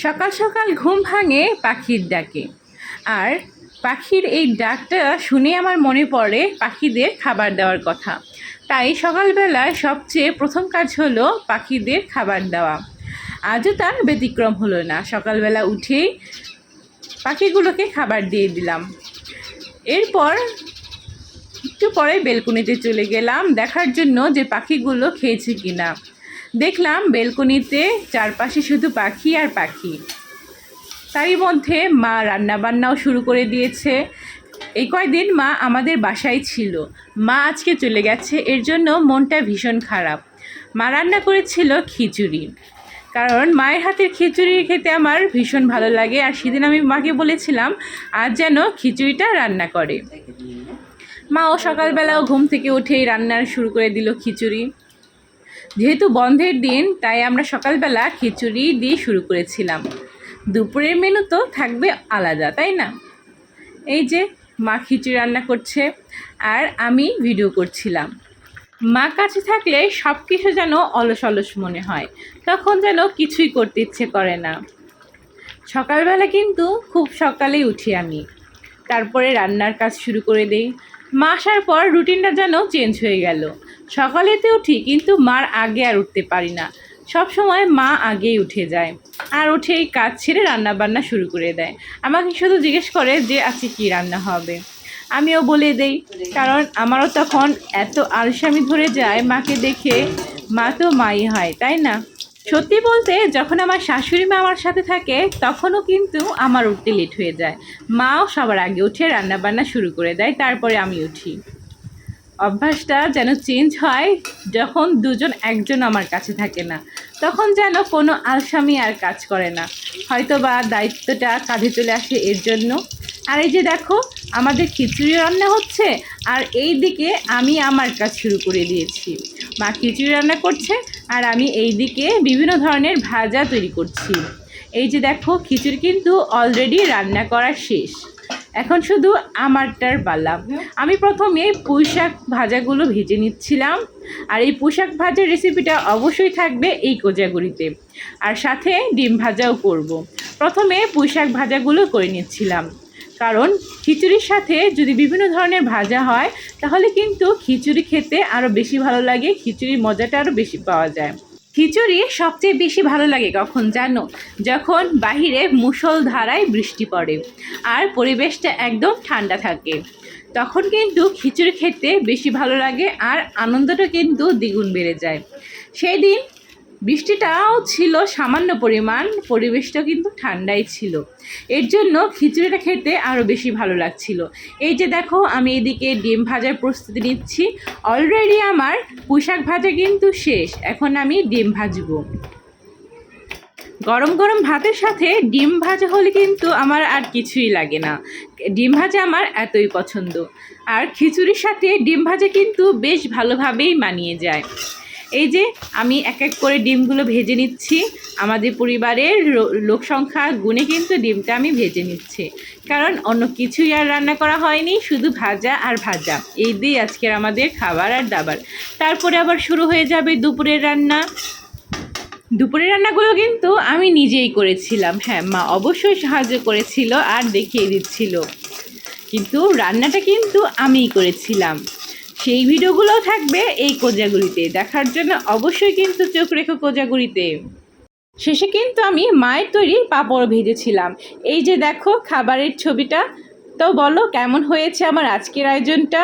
সকাল সকাল ঘুম ভাঙে পাখির ডাকে। আর পাখির এই ডাকটা শুনে আমার মনে পড়ে পাখিদের খাবার দেওয়ার কথা। তাই সকালবেলায় সবচেয়ে প্রথম কাজ হলো পাখিদের খাবার দেওয়া। আজও তার ব্যতিক্রম হলো না, সকালবেলা উঠেই পাখিগুলোকে খাবার দিয়ে দিলাম। এরপর একটু পরে বেলকনিতে চলে গেলাম দেখার জন্য যে পাখিগুলো খেয়েছে কিনা। দেখলাম বেলকনিতে চারপাশে শুধু পাখি আর পাখি। তারই মধ্যে মা রান্নাবান্নাও শুরু করে দিয়েছে। এই কয়দিন মা আমাদের বাসায় ছিল, মা আজকে চলে গেছে, এর জন্য মনটা ভীষণ খারাপ। মা রান্না করেছিল খিচুড়ি, কারণ মায়ের হাতের খিচুড়ি খেতে আমার ভীষণ ভালো লাগে। আর সেদিন আমি মাকে বলেছিলাম আজ যেন খিচুড়িটা রান্না করে। মাও সকালবেলাও ঘুম থেকে উঠেই রান্নার শুরু করে দিল খিচুড়ি। যেহেতু বন্ধের দিন তাই আমরা সকালবেলা খিচুড়ি দিয়ে শুরু করেছিলাম। দুপুরের মেনু তো থাকবে আলাদা, তাই না? এই যে মা খিচুড়ি রান্না করছে আর আমি ভিডিও করছিলাম। মা কাছে থাকলে সব কিছু যেন অলস অলস মনে হয়, তখন যেন কিছুই করতে ইচ্ছে করে না। সকালবেলা কিন্তু খুব সকালেই উঠি আমি, তারপরে রান্নার কাজ শুরু করে দেই। মা আসার পর রুটিনটা যেন চেঞ্জ হয়ে গেল। সকালেতে উঠি কিন্তু মার আগে আর উঠতে পারি না, সব সময় মা আগেই উঠে যায় আর উঠেই কাজ ছেড়ে রান্না বান্না শুরু করে দেয়। আমাকে শুধু জিজ্ঞেস করে যে আজকে কী রান্না হবে, আমিও বলে দেই, কারণ আমারও তখন এত আলসামি ধরে যায় মাকে দেখে। মা তো মাই হয়, তাই না? সত্যি বলতে যখন আমার শাশুড়ি মা আমার সাথে থাকে তখনও কিন্তু আমার উঠতে লেট হয়ে যায়। মাও সবার আগে উঠে রান্নাবান্না শুরু করে দেয়, তারপরে আমি উঠি। অভ্যাসটা যেন চেঞ্জ হয় যখন দুজন একজন আমার কাছে থাকে না, তখন যেন কোনো আলসামি আর কাজ করে না, হয়তো বা দায়িত্বটা কাঁধে চলে আসে এর জন্য। আর এই যে দেখো আমাদের খিচুড়ি রান্না হচ্ছে আর এই দিকে আমি আমার কাজ শুরু করে দিয়েছি। মা খিচুড়ি রান্না করছে আর আমি এই দিকে বিভিন্ন ধরনের ভাজা তৈরি করছি। এই যে দেখো খিচুড়ি কিন্তু অলরেডি রান্না করা শেষ, এখন শুধু আমারটার পালা। আমি প্রথমে পুঁই শাক ভাজাগুলো ভেজে নিচ্ছিলাম, আর এই পুঁই শাক ভাজার রেসিপিটা অবশ্যই থাকবে এই কোজাগরিতে, আর সাথে ডিম ভাজাও করব। প্রথমে পুঁই শাক ভাজাগুলো করে নিচ্ছিলাম, কারণ খিচুড়ির সাথে যদি বিভিন্ন ধরনের ভাজা হয় তাহলে কিন্তু খিচুড়ি খেতে আরও বেশি ভালো লাগে, খিচুড়ির মজাটা আরও বেশি পাওয়া যায়। খিচুড়ি সবচেয়ে বেশি ভালো লাগে কখন জানো? যখন বাহিরে মুষলধারায় বৃষ্টি পড়ে আর পরিবেশটা একদম ঠান্ডা থাকে, তখন কিন্তু খিচুড়ি খেতে বেশি ভালো লাগে আর আনন্দটা কিন্তু দ্বিগুণ বেড়ে যায়। সেই দিন বৃষ্টিটাও ছিল সামান্য পরিমাণ, পরিবেশটাও কিন্তু ঠান্ডাই ছিল, এর জন্য খিচুড়িটা খেতে আরও বেশি ভালো লাগছিল। এই যে দেখো আমি এদিকে ডিম ভাজার প্রস্তুতি নিচ্ছি। অলরেডি আমার পুঁই শাক ভাজা কিন্তু শেষ, এখন আমি ডিম ভাজবো। গরম গরম ভাতের সাথে ডিম ভাজা হলে কিন্তু আমার আর কিছুই লাগে না, ডিম ভাজা আমার এতই পছন্দ। আর খিচুড়ির সাথে ডিম ভাজা কিন্তু বেশ ভালোভাবেই মানিয়ে যায়। এই যে আমি এক এক করে ডিমগুলো ভেজে নিচ্ছি। আমাদের পরিবারের লোক সংখ্যা গুণে কিন্তু ডিমটা আমি ভেজে নিচ্ছি, কারণ অন্য কিছুই আর রান্না করা হয়নি, শুধু ভাজা আর ভাজা, এই দিয়ে আজকের আমাদের খাবার আর দাবার। তারপরে আবার শুরু হয়ে যাবে দুপুরের রান্না। দুপুরের রান্নাগুলো কিন্তু আমি নিজেই করেছিলাম, হ্যাঁ মা অবশ্যই সাহায্য করেছিল আর দেখিয়ে দিচ্ছিল, কিন্তু রান্নাটা কিন্তু আমিই করেছিলাম। সেই ভিডিওগুলোও থাকবে এই কোজাগুলিতে, দেখার জন্য অবশ্যই কিন্তু চোখ রেখো কোজাগুলিতে। শেষে কিন্তু আমি মায়ের তৈরি পাঁপড় ভেজেছিলাম। এই যে দেখো খাবারের ছবিটা। তো বলো কেমন হয়েছে আমার আজকের আয়োজনটা?